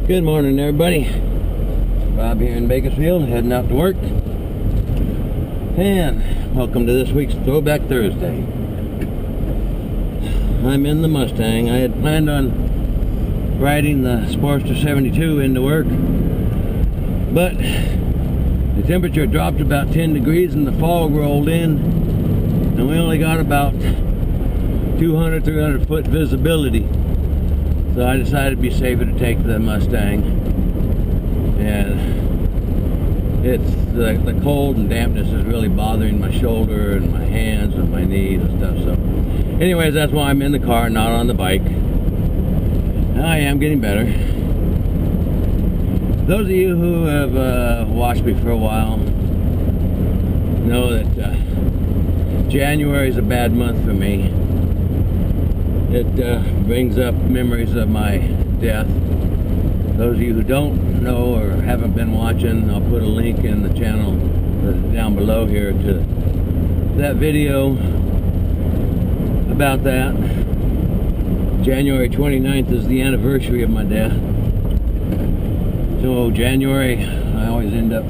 Good morning, everybody. Bob here in Bakersfield, heading out to work. And welcome to this week's Throwback Thursday. I'm in the Mustang. I had planned on riding the Sportster 72 into work, but the temperature dropped about 10 degrees and the fog rolled in, and we only got about 200, 300 foot visibility. So I decided it'd be safer to take the Mustang, and it's the cold and dampness is really bothering my shoulder and my hands and my knees and stuff. So anyways, that's why I'm in the car, not on the bike. I am getting better. Those of you who have watched me for a while know that January is a bad month for me. It brings up memories of my death. Those of you who don't know or haven't been watching, I'll put a link in the channel down below here to that video about that. January 29th is the anniversary of my death. So January, I always end up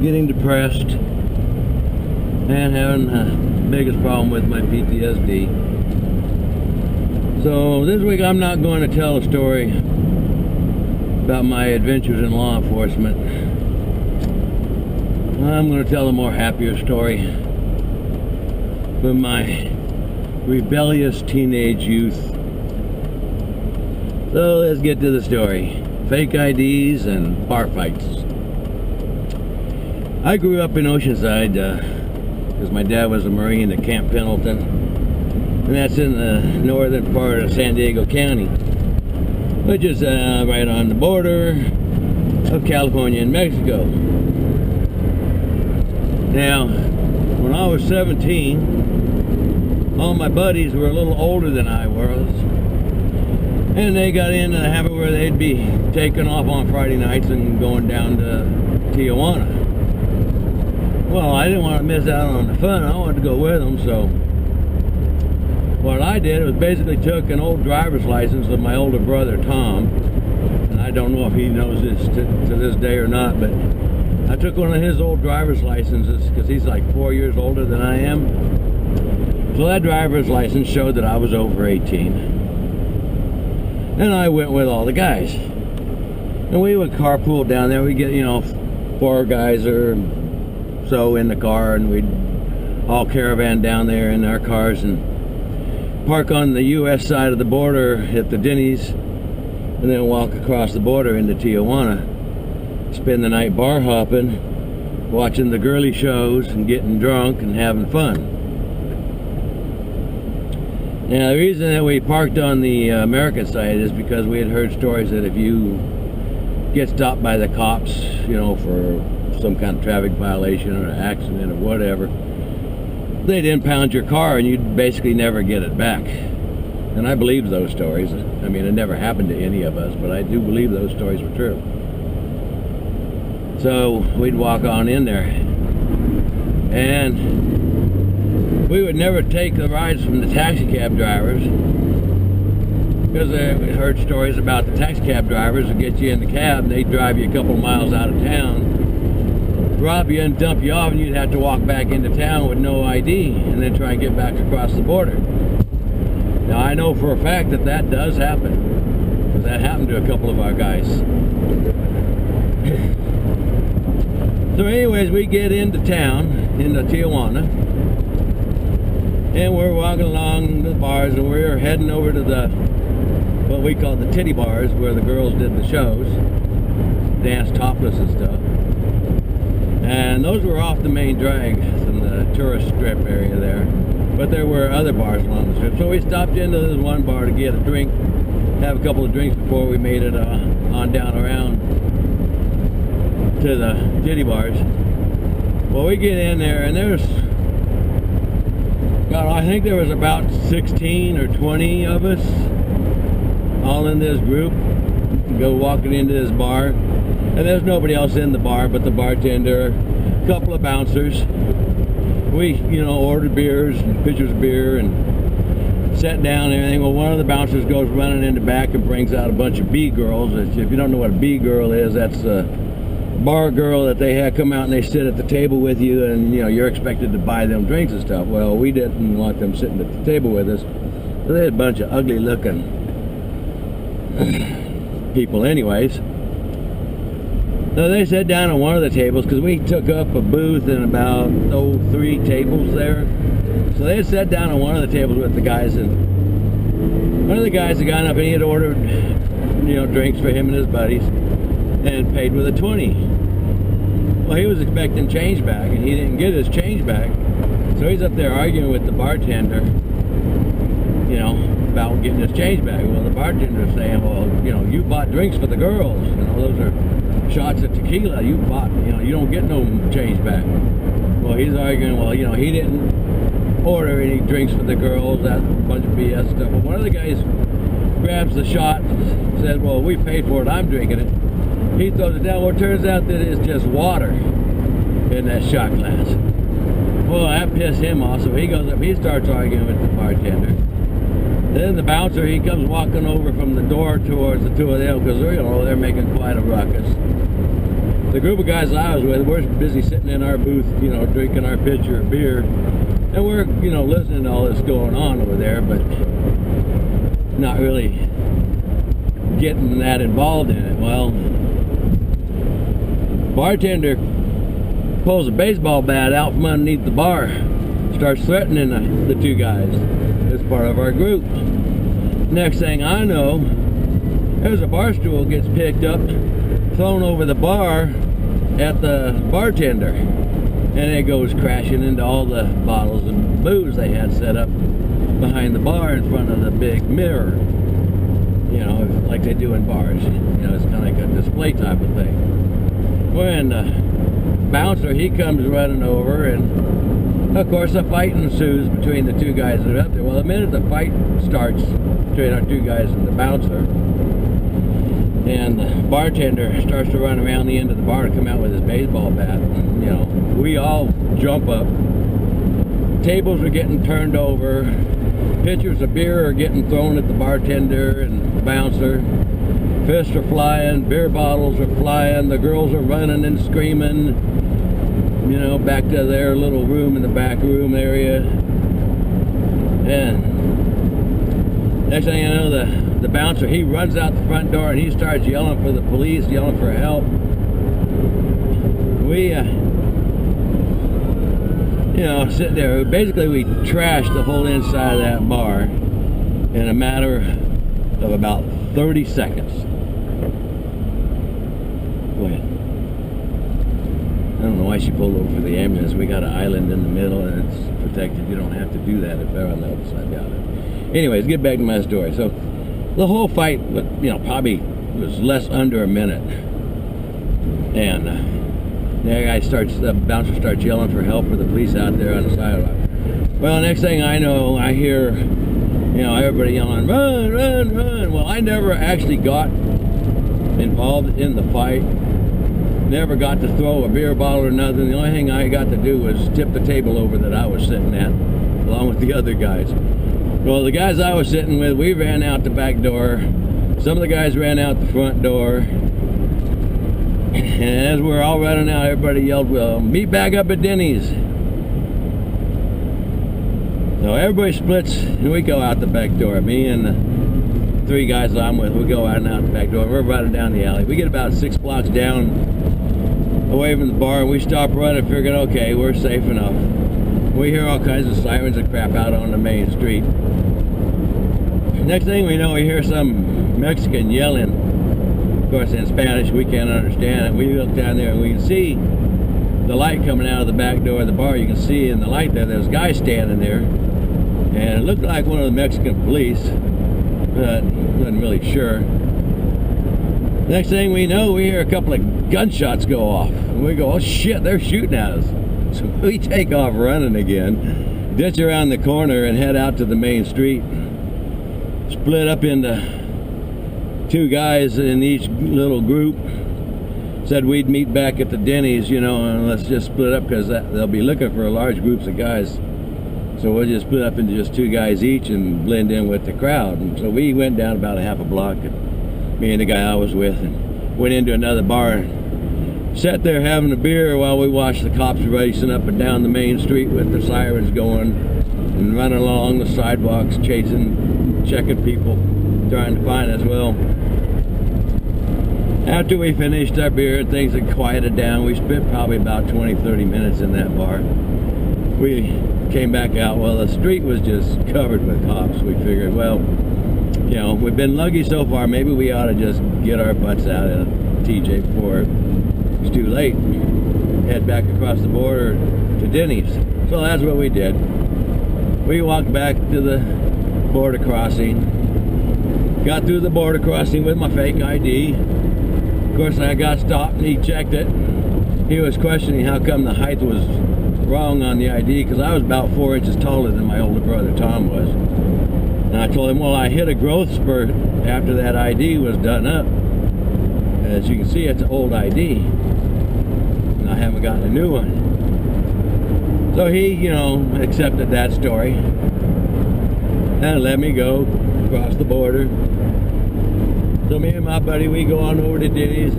getting depressed and having the biggest problem with my PTSD. So this week I'm not going to tell a story about my adventures in law enforcement. I'm going to tell a more happier story from my rebellious teenage youth. So let's get to the story. Fake IDs and bar fights. I grew up in Oceanside because my dad was a Marine at Camp Pendleton. And that's in the northern part of San Diego County, which is right on the border of California and Mexico. Now, when I was 17, all my buddies were a little older than I was, and they got into the habit where they'd be taking off on Friday nights and going down to Tijuana. Well, I didn't want to miss out on the fun. I wanted to go with them, so what I did was basically took an old driver's license of my older brother, Tom, and I don't know if he knows this to this day or not, but I took one of his old driver's licenses because he's like 4 years older than I am. So that driver's license showed that I was over 18. And I went with all the guys. And we would carpool down there. We'd get, 4 guys or so in the car, and we'd all caravan down there in our cars and park on the U.S. side of the border at the Denny's, and then walk across the border into Tijuana. Spend the night bar hopping, watching the girly shows and getting drunk and having fun. Now, the reason that we parked on the American side is because we had heard stories that if you get stopped by the cops, for some kind of traffic violation or an accident or whatever, they'd impound your car and you'd basically never get it back. And I believe those stories. I mean, it never happened to any of us, but I do believe those stories were true. So we'd walk on in there, and we would never take the rides from the taxi cab drivers, because we heard stories about the taxi cab drivers would get you in the cab and they'd drive you a couple miles out of town, rob you and dump you off, and you'd have to walk back into town with no ID and then try and get back across the border. Now, I know for a fact that that does happen, because that happened to a couple of our guys. So anyways, we get into town, into Tijuana, and we're walking along the bars, and we're heading over to what we call the titty bars, where the girls did the shows, dance topless and stuff. And those were off the main drag in the tourist strip area there. But there were other bars along the strip. So we stopped into this one bar to get a drink, have a couple of drinks before we made it on down around to the titty bars. Well, we get in there, and I think there was about 16 or 20 of us all in this group, go walking into this bar. And there's nobody else in the bar but the bartender, a couple of bouncers. We, ordered beers and pitchers of beer and sat down and everything. Well, one of the bouncers goes running in the back and brings out a bunch of B girls. If you don't know what a B girl is, that's a bar girl that they have come out and they sit at the table with you, and you know, you're expected to buy them drinks and stuff. Well, we didn't want them sitting at the table with us. So they had a bunch of ugly looking people anyways. So they sat down on one of the tables, because we took up a booth in about 3 tables there. So they sat down on one of the tables with the guys, and one of the guys had gotten up and he had ordered, you know, drinks for him and his buddies, and paid with a 20. Well, he was expecting change back, and he didn't get his change back. So he's up there arguing with the bartender, you know, about getting his change back. Well, the bartender's saying, well, you know, you bought drinks for the girls. You know, those are shots of tequila. You bought, you know, you don't get no change back. Well, he's arguing, well, you know, he didn't order any drinks for the girls. That's a bunch of BS stuff. But one of the guys grabs the shot and says, well, we paid for it, I'm drinking it. He throws it down. Well, it turns out that it's just water in that shot glass. Well, that pissed him off, so he goes up, he starts arguing with the bartender. Then the bouncer, he comes walking over from the door towards the two of them, because you know, they're making quite a ruckus. The group of guys I was with, we're busy sitting in our booth, you know, drinking our pitcher of beer, and we're, you know, listening to all this going on over there, but not really getting that involved in it. Well, bartender pulls a baseball bat out from underneath the bar, starts threatening the two guys as part of our group. Next thing I know, there's a bar stool gets picked up, thrown over the bar at the bartender, and it goes crashing into all the bottles and booze they had set up behind the bar in front of the big mirror, you know, like they do in bars. You know, it's kind of like a display type of thing. When the bouncer, he comes running over, and of course the fight ensues between the two guys that are up there. Well, the minute the fight starts between our two guys and the bouncer, and the bartender starts to run around the end of the bar and come out with his baseball bat, and, you know, we all jump up. Tables are getting turned over, pitchers of beer are getting thrown at the bartender and the bouncer. Fists are flying, beer bottles are flying, the girls are running and screaming, you know, back to their little room in the back room area. And next thing you know, the bouncer, he runs out the front door and he starts yelling for the police, yelling for help. We, you know, sitting there, basically we trashed the whole inside of that bar in a matter of about 30 seconds. Go ahead. I don't know why she pulled over for the ambulance. We got an island in the middle and it's protected. You don't have to do that if they're on the other side. I doubt it. Anyways, get back to my story. So the whole fight, you know, probably was less under a minute. And the bouncer starts yelling for help for the police out there on the sidewalk. Well, next thing I know, I hear, you know, everybody yelling, run, run, run. Well, I never actually got involved in the fight. Never got to throw a beer bottle or nothing. The only thing I got to do was tip the table over that I was sitting at, along with the other guys. Well, the guys I was sitting with, we ran out the back door. Some of the guys ran out the front door. And as we're all running out, everybody yelled, well, meet back up at Denny's. So everybody splits, and we go out the back door. Me and the 3 guys I'm with, we go out and out the back door. We're running down the alley. We get about 6 blocks down away from the bar, and we stop running, figuring, okay, we're safe enough. We hear all kinds of sirens and crap out on the main street. Next thing we know, we hear some Mexican yelling. Of course, in Spanish, we can't understand it. We look down there and we can see the light coming out of the back door of the bar. You can see in the light there's a guy standing there. And it looked like one of the Mexican police, but wasn't really sure. Next thing we know, we hear a couple of gunshots go off. And we go, oh shit, they're shooting at us. So we take off running again, ditch around the corner and head out to the main street. Split up into 2 guys in each little group. Said we'd meet back at the Denny's, you know, and let's just split up because they'll be looking for large groups of guys So we'll just split up into just 2 guys each and blend in with the crowd. And so we went down about a half a block, and me and the guy I was with, and went into another bar and sat there having a beer while we watched the cops racing up and down the main street with the sirens going and running along the sidewalks, chasing, checking people, trying to find us. Well, after we finished our beer and things had quieted down, we spent probably about 20-30 minutes in that bar. We came back out. Well, the street was just covered with cops. We figured, well, you know, we've been lucky so far, maybe we ought to just get our butts out of TJ before it's too late. Head back across the border to Denny's. So that's what we did. We walked back to the border crossing, got through the border crossing with my fake ID. Of course, I got stopped and he checked it. He was questioning how come the height was wrong on the ID, because I was about 4 inches taller than my older brother Tom was. And I told him, well, I hit a growth spurt after that ID was done up. As you can see, it's an old ID, and I haven't gotten a new one. So he, you know, accepted that story and let me go across the border. So me and my buddy, we go on over to Denny's,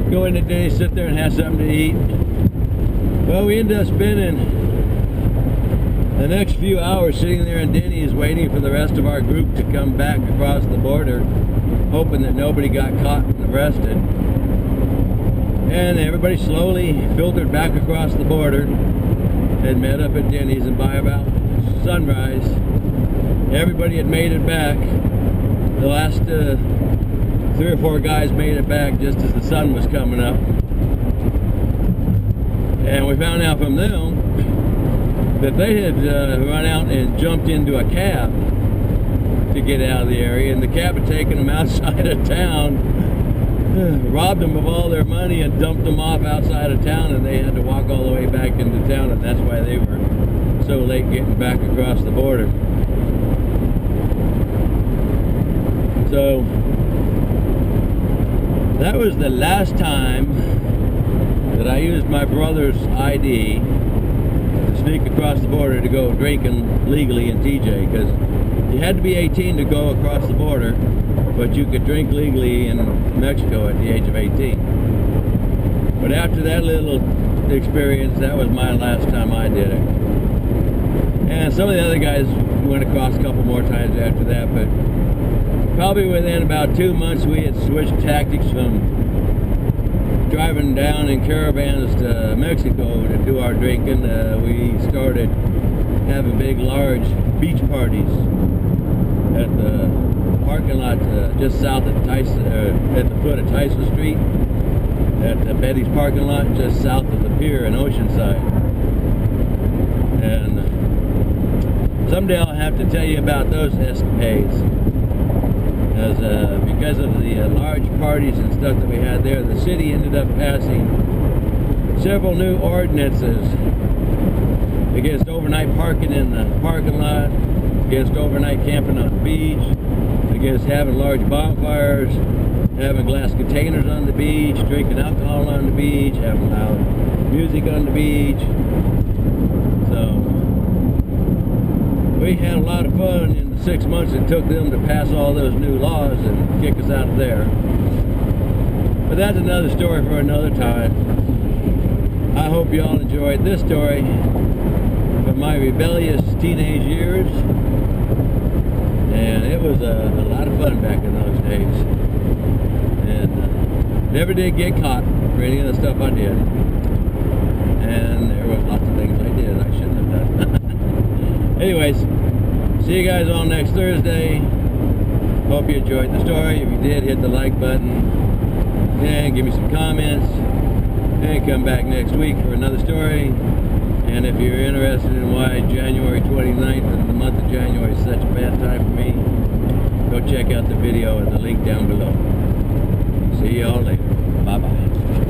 go into Denny's, sit there and have something to eat. Well, we ended up spending the next few hours sitting there in Denny's waiting for the rest of our group to come back across the border, hoping that nobody got caught and arrested. And everybody slowly filtered back across the border and met up at Denny's, and by about sunrise, everybody had made it back. The last 3 or 4 guys made it back just as the sun was coming up. And we found out from them that they had run out and jumped into a cab to get out of the area, and the cab had taken them outside of town, robbed them of all their money and dumped them off outside of town, and they had to walk all the way back into town, and that's why they were so late getting back across the border. So that was the last time that I used my brother's ID to sneak across the border to go drinking legally in TJ, because you had to be 18 to go across the border, but you could drink legally in Mexico at the age of 18. But after that little experience, that was my last time I did it. And some of the other guys went across a couple more times after that, but probably within about 2 months we had switched tactics from driving down in caravans to Mexico to do our drinking. We started having big, large beach parties at the parking lot just south of Tyson, at the foot of Tyson Street, at the Betty's parking lot just south of the pier in Oceanside. And someday I'll have to tell you about those escapades. Because of the large parties and stuff that we had there, the city ended up passing several new ordinances against overnight parking in the parking lot, against overnight camping on the beach, against having large bonfires, having glass containers on the beach, drinking alcohol on the beach, having loud music on the beach. So we had a lot of fun in the 6 months it took them to pass all those new laws and kick us out of there. But that's another story for another time. I hope you all enjoyed this story of my rebellious teenage years. And it was a lot of fun back in those days. And never did get caught for any of the stuff I did. And there was lots of things I did I shouldn't have done. Anyways, see you guys on next Thursday. Hope you enjoyed the story. If you did, hit the like button and give me some comments, and come back next week for another story. And if you're interested in why January 29th and the month of January is such a bad time for me, go check out the video and the link down below. See you all later. Bye-bye.